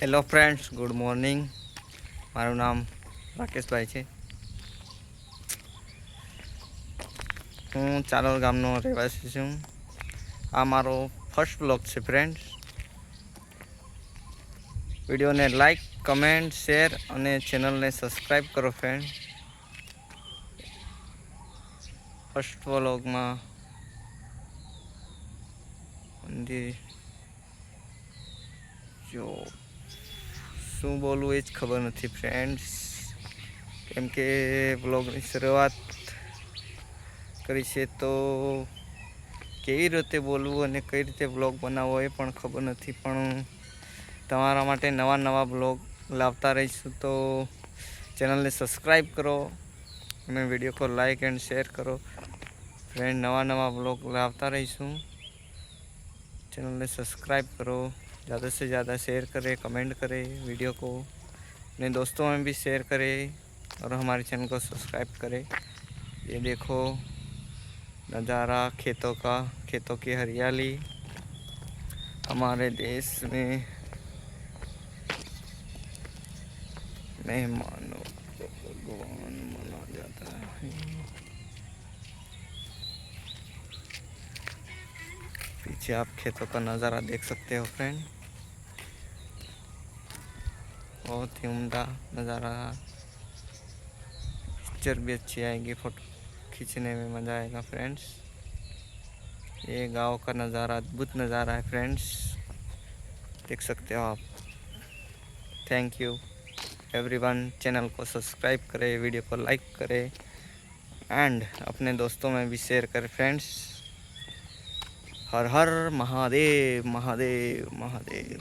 Hello friends, good morning. મારું નામ રાકેશભાઈ છે. હું ચાલોર ગામનો રહેવાસી છું. આ મારો ફર્સ્ટ બ્લોગ છે ફ્રેન્ડ્સ. વિડીયોને લાઈક, કમેન્ટ, શેર અને ચેનલને સબસ્ક્રાઈબ કરો ફ્રેન્ડ. ફર્સ્ટ બ્લોગમાં જો શું બોલવું એ જ ખબર નથી ફ્રેન્ડ્સ, કેમ કે બ્લોગની શરૂઆત કરી છે તો કેવી રીતે બોલવું અને કઈ રીતે બ્લોગ બનાવવો એ પણ ખબર નથી. પણ તમારા માટે નવા બ્લોગ લાવતા રહીશું, તો ચેનલને સબસ્ક્રાઈબ કરો અને વિડીયો को લાઈક એન્ડ શેર કરો ફ્રેન્ડ. નવા બ્લોગ લાવતા રહીશું. चैनल ने सब्सक्राइब करो, ज़्यादा से ज़्यादा शेयर करें, कमेंट करें वीडियो को, अपने दोस्तों में भी शेयर करें और हमारे चैनल को सब्सक्राइब करें. ये देखो नज़ारा खेतों का, खेतों की हरियाली. हमारे देश में मेहमानों को भगवान माना जाता है. पीछे आप खेतों का नज़ारा देख सकते हो फ्रेंड, बहुत ही उम्दा नज़ारा. पिक्चर भी अच्छी आएगी, फ़ोटो खींचने में मज़ा आएगा फ्रेंड्स. ये गांव का नज़ारा, अद्भुत नज़ारा है फ्रेंड्स, देख सकते हो आप. Thank you everyone. चैनल को सब्सक्राइब करें, वीडियो को लाइक करें एंड अपने दोस्तों में भी शेयर करें फ्रेंड्स. हर हर महादेव महादेव महादेव.